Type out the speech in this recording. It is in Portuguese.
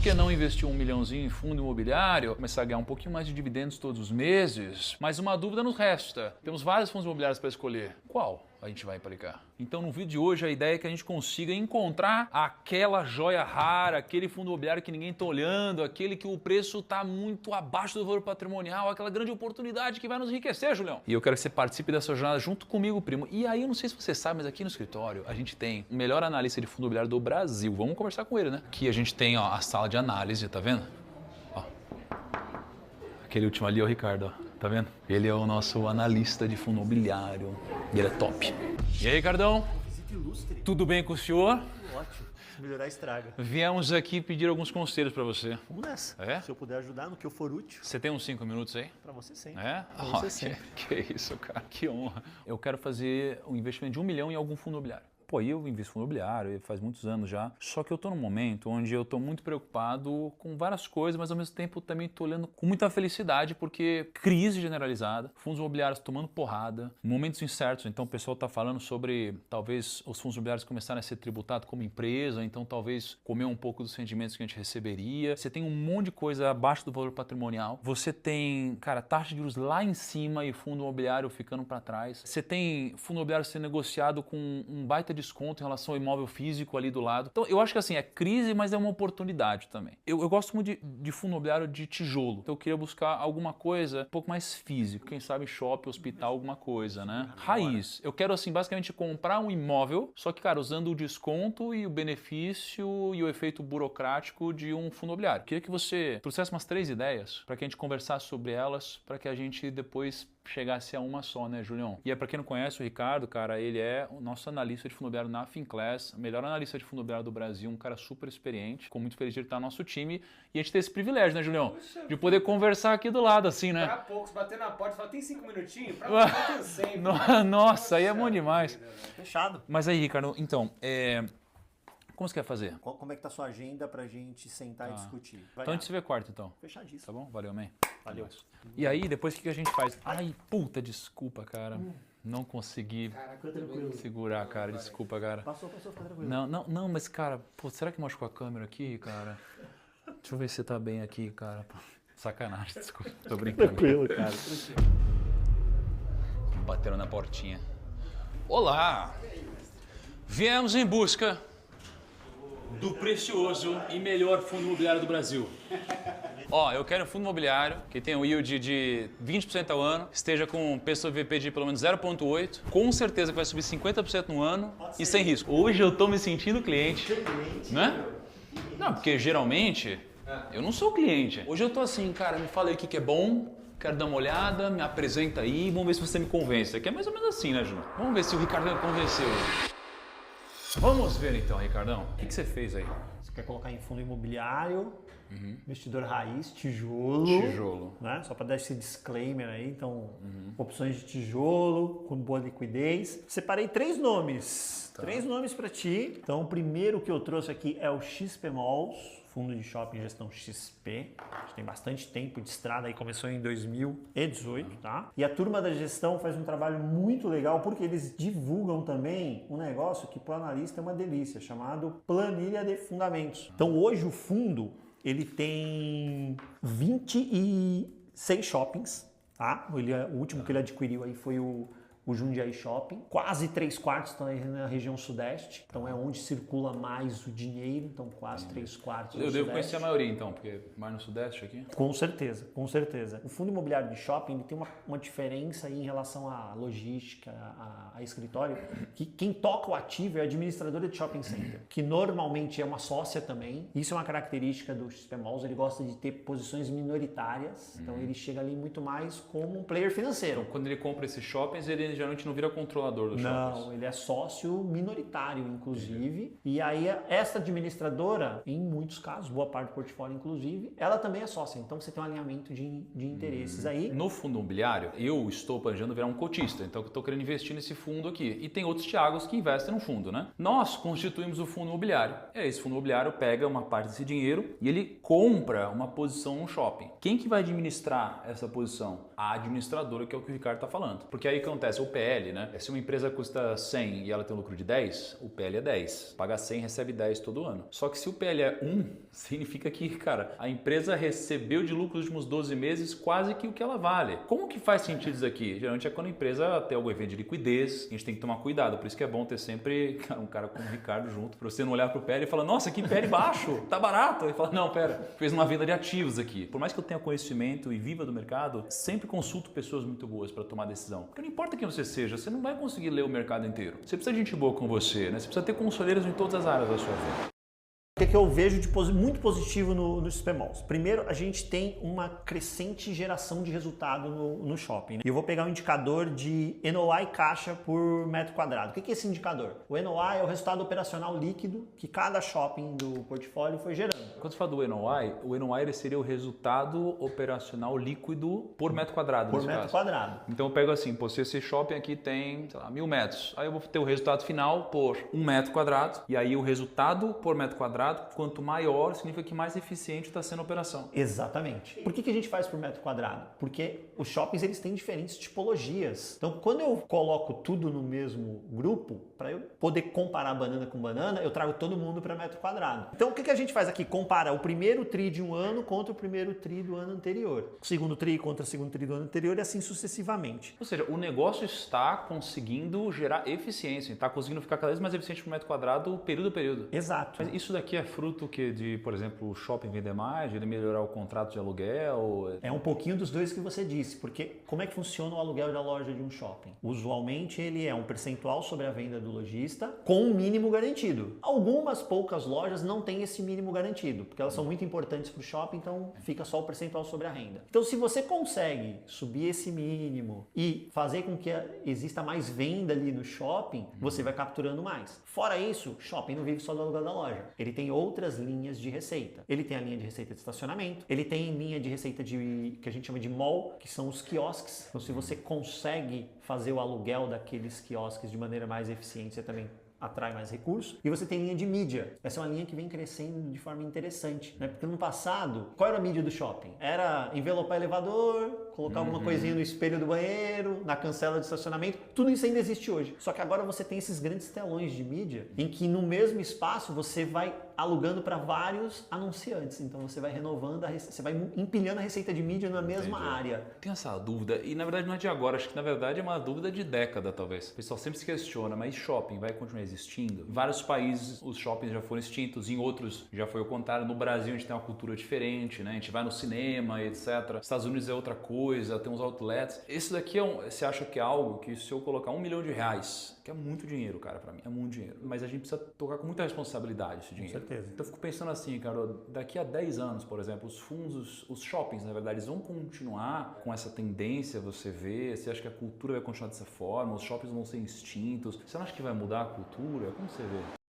que não investir 1 milhãozinho em fundo imobiliário, começar a ganhar um pouquinho mais de dividendos todos os meses? Mas uma dúvida nos resta. Temos vários fundos imobiliários para escolher. Qual a gente vai aplicar? Então no vídeo de hoje a ideia é que a gente consiga encontrar aquela joia rara, aquele fundo imobiliário que ninguém está olhando, aquele que o preço está muito abaixo do valor patrimonial, aquela grande oportunidade que vai nos enriquecer, Julião. E eu quero que você participe dessa jornada junto comigo, primo. E aí eu não sei se você sabe, mas aqui no escritório a gente tem o melhor analista de fundo imobiliário do Brasil. Vamos conversar com ele, né? Aqui a gente tem a sala de análise, tá vendo? Ó. Aquele último ali é o Ricardo, ó. Tá vendo? Ele é o nosso analista de fundo imobiliário e ele é top. E aí, Ricardão? Visita ilustre. Tudo bem com o senhor? Ótimo. Se melhorar, estraga. Viemos aqui pedir alguns conselhos pra você. Vamos nessa. É? Se eu puder ajudar no que eu for útil. Você tem uns 5 minutos aí? Pra você sempre. É? Pra você sempre. Que isso, cara. Que honra. Eu quero fazer um investimento de 1 milhão em algum fundo imobiliário. Pô, eu invisto em fundo imobiliário faz muitos anos já, só que eu tô num momento onde eu tô muito preocupado com várias coisas, mas ao mesmo tempo também tô olhando com muita felicidade porque crise generalizada, fundos imobiliários tomando porrada, momentos incertos, então o pessoal tá falando sobre talvez os fundos imobiliários começarem a ser tributados como empresa, então talvez comer um pouco dos rendimentos que a gente receberia. Você tem um monte de coisa abaixo do valor patrimonial, você tem, cara, taxa de juros lá em cima e fundo imobiliário ficando para trás, você tem fundo imobiliário sendo negociado com um baita desconto em relação ao imóvel físico ali do lado. Então eu acho que assim, é crise, mas é uma oportunidade também. Eu gosto muito de fundo imobiliário de tijolo, então eu queria buscar alguma coisa um pouco mais físico, quem sabe shopping, hospital, alguma coisa, né? Raiz. Eu quero assim, basicamente comprar um imóvel, só que, cara, usando o desconto e o benefício e o efeito burocrático de um fundo imobiliário. Eu queria que você trouxesse umas 3 ideias para que a gente conversasse sobre elas, para que a gente depois chegasse a uma só, né, Julião? E para quem não conhece o Ricardo, cara, ele é o nosso analista de fundo imobiliário na Finclass, melhor analista de fundo imobiliário do Brasil, um cara super experiente, ficou muito feliz de ele estar no nosso time e a gente ter esse privilégio, né, Julião? Puxa, de poder conversar aqui do lado, assim, né? pra poucos, bater na porta e falar, tem 5 minutinhos? Pra mim, eu tenho sempre. Nossa, aí é bom demais. Fechado. Mas aí, Ricardo, então, como você quer fazer? Como é que tá a sua agenda pra gente sentar e discutir? Vai Então a gente se vê quarta, então. Fechadíssimo. Tá bom? Valeu, man. Valeu. E aí, depois o que a gente faz? Ai, puta, desculpa, cara. Não consegui Fica tranquilo. segurar, cara. Desculpa, cara. Passou, fica tranquilo. Não, mas, cara, pô, será que machucou a câmera aqui, cara? Deixa eu ver se você tá bem aqui, cara. Sacanagem, desculpa. Tô brincando. Tranquilo, cara. Bateram na portinha. Olá! Viemos em busca do precioso e melhor fundo imobiliário do Brasil. Ó, eu quero um fundo imobiliário que tenha um yield de 20% ao ano, esteja com PSOVP de pelo menos 0,8, com certeza que vai subir 50% no ano e sem risco. Hoje eu tô me sentindo cliente, né? Não, porque geralmente eu não sou cliente. Hoje eu tô assim, cara, me fala aí o que é bom, quero dar uma olhada, me apresenta aí, vamos ver se você me convence. Aqui é mais ou menos assim, né, Ju? Vamos ver se o Ricardo me convenceu. Vamos ver então, Ricardão. O que você fez aí? Você quer colocar em fundo imobiliário, investidor raiz, tijolo. Tijolo. Né? Só para dar esse disclaimer aí, então, opções de tijolo, com boa liquidez. Separei 3 nomes. 3 nomes para ti. Então, o primeiro que eu trouxe aqui é o XP Malls. Fundo de Shopping Gestão XP. A gente tem bastante tempo de estrada, aí começou em 2018, tá? E a turma da gestão faz um trabalho muito legal porque eles divulgam também um negócio que para o analista é uma delícia, chamado Planilha de Fundamentos. Então hoje o fundo, ele tem 26 shoppings, tá? O último que ele adquiriu aí foi o Jundiaí Shopping. Quase 3/4 estão aí na região sudeste, então é onde circula mais o dinheiro, então quase 3/4 Eu devo conhecer a maioria então, porque mais no sudeste aqui. Com certeza, com certeza. O fundo imobiliário de shopping ele tem uma diferença aí em relação à logística, a escritório, que quem toca o ativo é a administradora de shopping center, que normalmente é uma sócia também. Isso é uma característica do XP Malls, ele gosta de ter posições minoritárias, então ele chega ali muito mais como um player financeiro. Então, quando ele compra esses shoppings, ele geralmente não vira controlador dos shoppings. Não, ele é sócio minoritário, inclusive. E aí, essa administradora, em muitos casos, boa parte do portfólio, inclusive, ela também é sócia. Então, você tem um alinhamento de interesses aí. No fundo imobiliário, eu estou planejando virar um cotista, então eu estou querendo investir nesse fundo aqui. E tem outros Thiagos que investem no fundo, né? Nós constituímos o fundo imobiliário. Esse fundo imobiliário pega uma parte desse dinheiro e ele compra uma posição no shopping. Quem que vai administrar essa posição? A administradora, que é o que o Ricardo está falando. Porque aí o que acontece? o PL, né? Se uma empresa custa 100 e ela tem um lucro de 10, o PL é 10. Paga 100, recebe 10 todo ano. Só que se o PL é 1, significa que, cara, a empresa recebeu de lucro nos últimos 12 meses quase que o que ela vale. Como que faz sentido isso aqui? Geralmente é quando a empresa tem algum evento de liquidez, a gente tem que tomar cuidado. Por isso que é bom ter sempre um cara como o Ricardo junto, para você não olhar pro PL e falar, nossa, que PL baixo, tá barato. E fala, não, pera, fez uma venda de ativos aqui. Por mais que eu tenha conhecimento e viva do mercado, sempre consulto pessoas muito boas para tomar decisão. Porque não importa quem você seja, você não vai conseguir ler o mercado inteiro. Você precisa de gente boa com você, né? Você precisa ter conselheiros em todas as áreas da sua vida. O que eu vejo de muito positivo no XPMalls? Primeiro, a gente tem uma crescente geração de resultado no shopping, né? E eu vou pegar um indicador de NOI caixa por metro quadrado. O que é esse indicador? O NOI é o resultado operacional líquido que cada shopping do portfólio foi gerando. Quando você fala do NOI, o NOI ele seria o resultado operacional líquido por metro quadrado. Por metro quadrado. Então eu pego assim, pô, se esse shopping aqui tem, sei lá, 1000 metros, aí eu vou ter o resultado final por 1 metro quadrado, e aí o resultado por metro quadrado, quanto maior, significa que mais eficiente está sendo a operação. Exatamente. Por que a gente faz por metro quadrado? Porque os shoppings eles têm diferentes tipologias. Então, quando eu coloco tudo no mesmo grupo, para eu poder comparar banana com banana, eu trago todo mundo para metro quadrado. Então, o que a gente faz aqui? Compara o primeiro TRI de um ano contra o primeiro TRI do ano anterior. O segundo TRI contra o segundo TRI do ano anterior e assim sucessivamente. Ou seja, o negócio está conseguindo gerar eficiência, está conseguindo ficar cada vez mais eficiente por metro quadrado período a período. Exato. Mas isso daqui é fruto de, por exemplo, o shopping vender mais, de ele melhorar o contrato de aluguel? É um pouquinho dos dois que você disse, porque como é que funciona o aluguel da loja de um shopping? Usualmente ele é um percentual sobre a venda do lojista com um mínimo garantido. Algumas poucas lojas não têm esse mínimo garantido, porque elas são muito importantes para o shopping, então fica só o percentual sobre a renda. Então se você consegue subir esse mínimo e fazer com que exista mais venda ali no shopping, você vai capturando mais. Fora isso, shopping não vive só do aluguel da loja. Ele tem outras linhas de receita. Ele tem a linha de receita de estacionamento, ele tem linha de receita que a gente chama de mall, que são os quiosques. Então se você consegue fazer o aluguel daqueles quiosques de maneira mais eficiente, você também atrai mais recursos. E você tem linha de mídia. Essa é uma linha que vem crescendo de forma interessante, né? Porque no passado, qual era a mídia do shopping? Era envelopar elevador, colocar alguma coisinha no espelho do banheiro, na cancela de estacionamento. Tudo isso ainda existe hoje. Só que agora você tem esses grandes telões de mídia em que no mesmo espaço você vai alugando para vários anunciantes. Então você vai renovando, você vai empilhando a receita de mídia na mesma área. Tenho essa dúvida, e na verdade não é de agora, acho que na verdade é uma dúvida de década talvez. O pessoal sempre se questiona, mas shopping vai continuar existindo? Em vários países os shoppings já foram extintos, em outros já foi o contrário. No Brasil a gente tem uma cultura diferente, né? A gente vai no cinema, etc. Estados Unidos é outra coisa, tem uns outlets. Esse daqui você acha que é algo que se eu colocar R$1 milhão, que é muito dinheiro, cara, pra mim, é muito dinheiro. Mas a gente precisa tocar com muita responsabilidade esse dinheiro. Com certeza. Então eu fico pensando assim, cara, daqui a 10 anos, por exemplo, os fundos, os shoppings, na verdade, eles vão continuar com essa tendência, você vê? Você acha que a cultura vai continuar dessa forma? Os shoppings vão ser extintos? Você não acha que vai mudar a cultura? Como você vê?